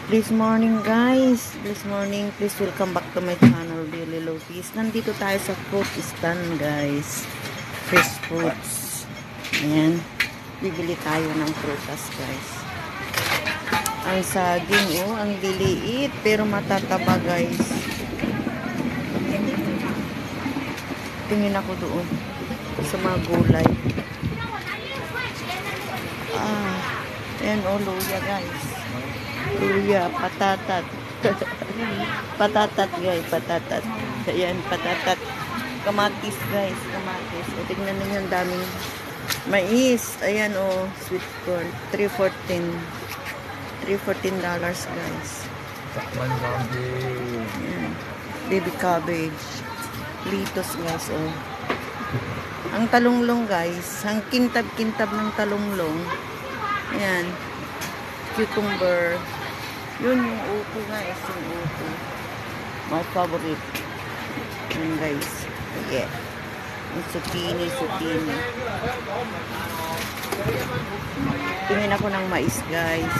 Please morning guys. Please morning. Please welcome back to my channel, Daily Lotis. Nandito tayo sa fruit stand guys. Fresh fruits. Ayan. Bibili tayo ng prutas guys. Ang saging ang liliit pero matataba guys. Tingin ako doon sa mga gulay. Ayan luya guys. Luya, patatat. Patatat guys, patatat. Ayan, patatat. Kamatis guys, kamatis. O, tignan ninyo ang daming mais. Ayan sweet corn. $3.14 guys. Ayan. Baby cabbage. Litos guys, Ang talunglong guys, ang kintab-kintab ng talunglong. Ayan. Cucumber. Yun yung upo guys, yung upo. My favorite. Yun guys. Yeah. Yung zucchini. Tingin ako ng mais guys.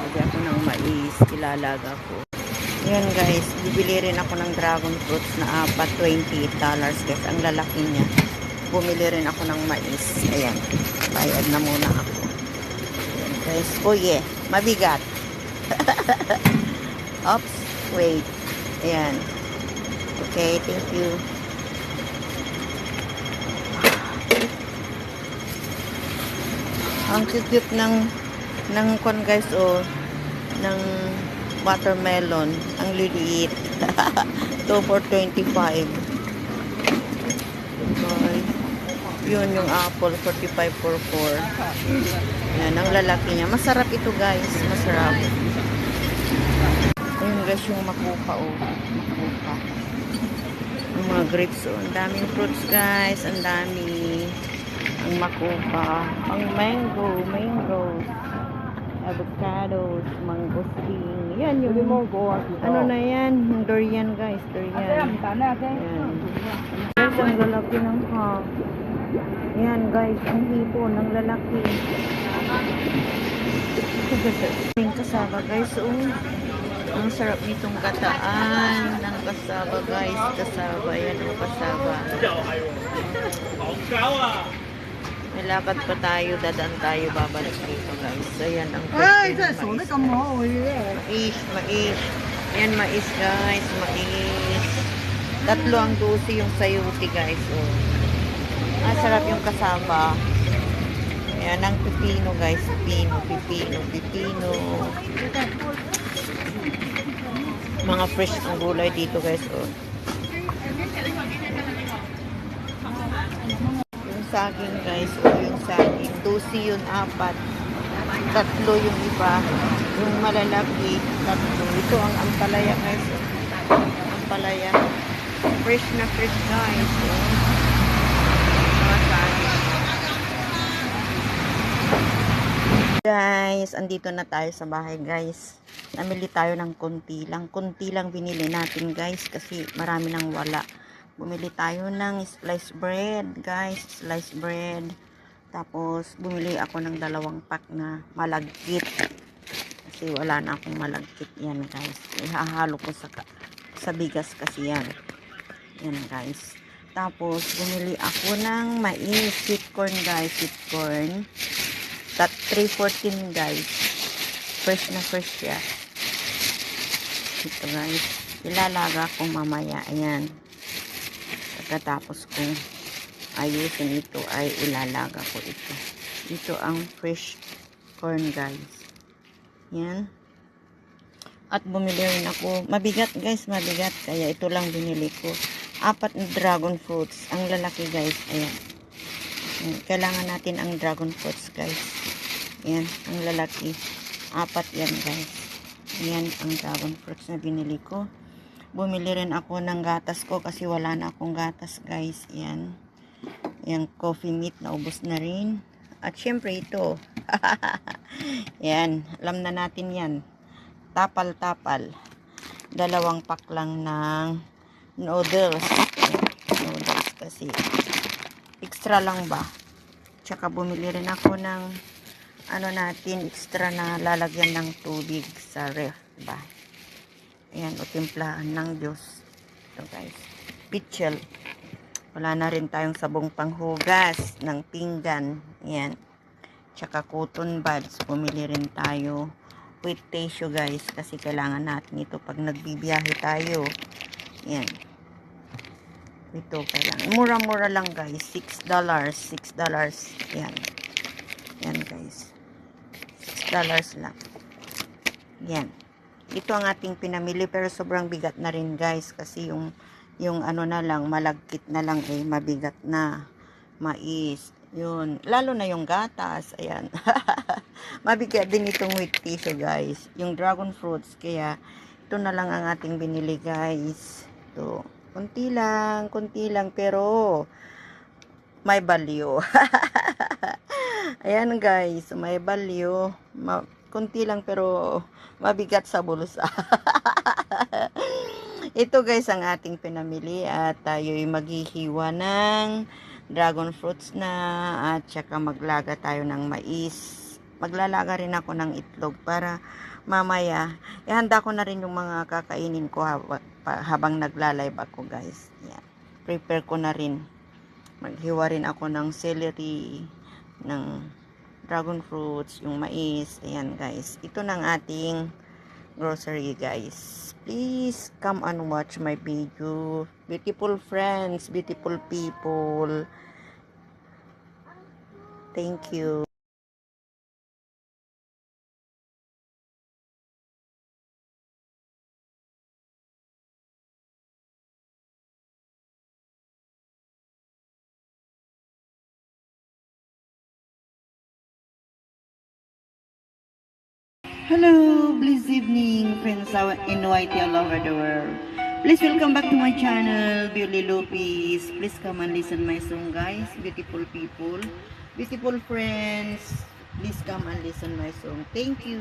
Lagi ako ng mais. Ilalaga ko. Yan guys. Bibili rin ako ng dragon fruits na apat. $28 guys. Ang lalaki niya. Bumili rin ako ng mais. Ayan. Bayad na muna ako. Ayan guys. Oh yeah. Mabigat. Oops, wait. Ayan. Okay, thank you. Ang cute ng kon guys, ng watermelon. Ang liliit. 2 for 25. Okay. Yun yung apple, 45 for 4. Yan, ang lalaki niya. Masarap ito guys, masarap. Ayun guys, yung makupa makupa. Yung mga grapes ang daming fruits guys, ang dami. Ang makupa, ang mango, avocados, mangosteen. Yan yung ano na yan, yung durian guys, durian. Yan. Guys, ang lalaki ng hog. Yan guys, ang hipon ng lalaki. Yung kasaba guys, ang sarap nitong gataan ng kasaba guys, kasaba, yan ang kasaba. May lakad pa tayo, dadaan tayo, babalik dito guys. So yan ang mais. Yan mais guys, mais. 3 ang dosi yung sayuti guys. Sarap yung kasaba. Ayan, ang pipino guys. Pipino. Mga fresh ng gulay dito guys. Yung saging guys. Yung saging. 12 yun, 4. 3 yung iba. Yung malalaki, 3. Ito ang ampalaya guys. Ampalaya. Fresh na fresh guys. Guys, andito na tayo sa bahay guys. Namili tayo ng konti lang binili natin guys kasi marami nang wala. Bumili tayo ng sliced bread guys, sliced bread. Tapos bumili ako ng 2 pack na malagkit kasi wala na akong malagkit. Yan guys, ihahalo ko sa bigas kasi yan guys. Tapos bumili ako ng mais, sweet corn guys, sweet corn. $3.14 guys. Fresh na fresh siya. Ito guys. Ilalaga ko mamaya. Ayan. Pagkatapos kong ayusin ito ay ilalaga ko ito. Ito ang fresh corn guys. Yan. At bumili rin ako. Mabigat guys, mabigat. Kaya ito lang binili ko. 4 na dragon fruits. Ang lalaki guys. Ayan. Kailangan natin ang dragon fruits guys. Yan, ang lalaki. 4 yan guys. Yan ang dragon fruits na binili ko. Bumili rin ako ng gatas ko kasi wala na akong gatas guys. Yan. Yung coffee meat na ubos na rin. At syempre ito. Yan, alam na natin yan. Tapal-tapal. 2 pack lang ng noodles. Noodles kasi extra lang ba. Tsaka bumili rin ako ng extra na lalagyan ng tubig sa ref. Diba? Ayan, o timplahan ng Diyos. Ito guys. Pichel. Wala na rin tayong sabong panghugas ng pinggan. Ayan. Tsaka cotton buds. Bumili rin tayo with tissue guys. Kasi kailangan natin ito pag nagbibiyahe tayo. Ayan. Ito kailangan. Mura-mura lang guys. $6. $6. Ayan. Ayan guys. $6 lang. Ayan. Ito ang ating pinamili pero sobrang bigat na rin guys. Kasi yung ano na lang, malagkit na lang mabigat na. Mais. Yun. Lalo na yung gatas. Ayan. Mabigat din itong with tissue guys. Yung dragon fruits. Kaya ito na lang ang ating binili guys. Ito. Kunti lang pero may value. Ayan guys, may value. Kunti lang pero mabigat sa bulsa. Ito guys ang ating pinamili at tayo'y maghihiwa ng dragon fruits na at saka maglaga tayo ng mais. Maglalaga rin ako ng itlog para mamaya ihanda ko na rin yung mga kakainin ko habang nagla-live ako guys. Yan. Prepare ko na rin. Maghiwa rin ako ng celery, ng dragon fruits, yung mais. Ayan guys. Ito ng ating grocery guys. Please come and watch my video. Beautiful friends, beautiful people. Thank you. Hello, blessed evening, friends in YT all over the world. Please welcome back to my channel, Beauty Lopez. Please come and listen my song, guys. Beautiful people, beautiful friends. Please come and listen my song. Thank you.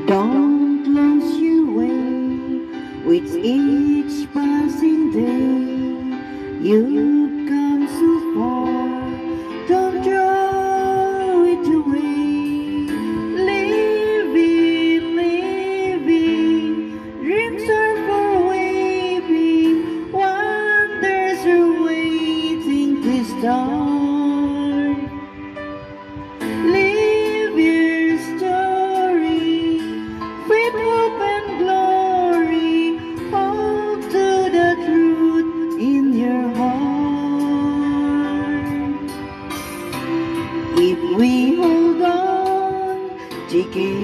Don't lose your way with each passing day. You've come so far, don't throw it away. Living, dreams are for waving, wonders are waiting to start. Live your story, faith, hope, and glory. Hold to the truth in your heart. If we hold on together,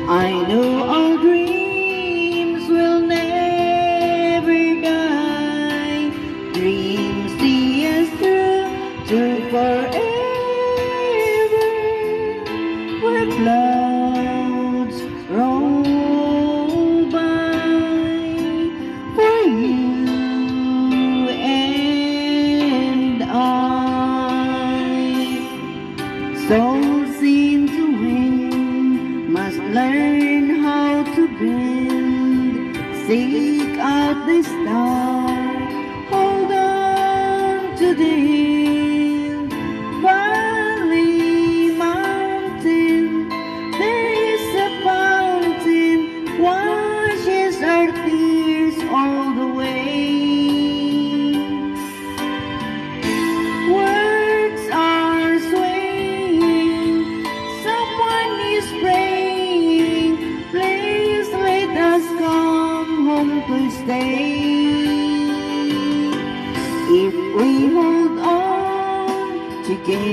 I know our dreams will never die. Dreams see us through to forever, where clouds roll by for you and I. Souls in to win must learn how to bend. Seek out the star, hold on to the hill. Valley, mountain, there is a fountain, washes our tears all the way. Words are swaying, someone is praying. Please let us come home to stay. If we hold on together,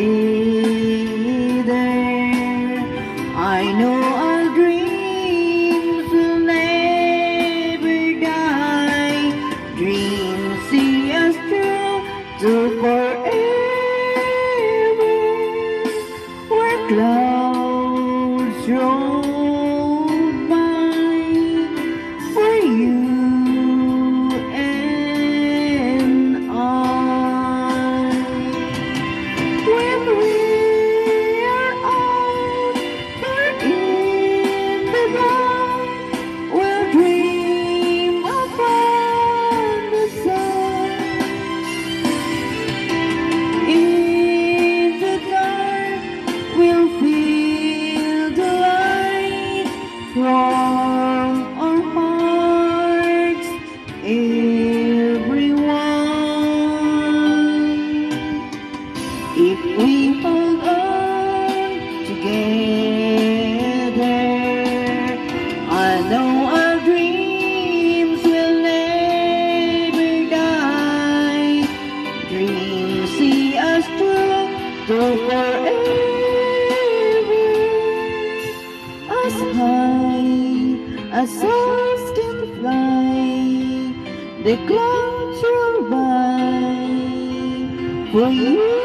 I know our dreams will never die. Dreams see us through to forever, where clouds roll by for you and I. When we are out there in the dark, we'll dream of fire. if we hold on together. I know our dreams will never die. Dreams see us through to forever. As high as stars can fly, the clouds roll by for you.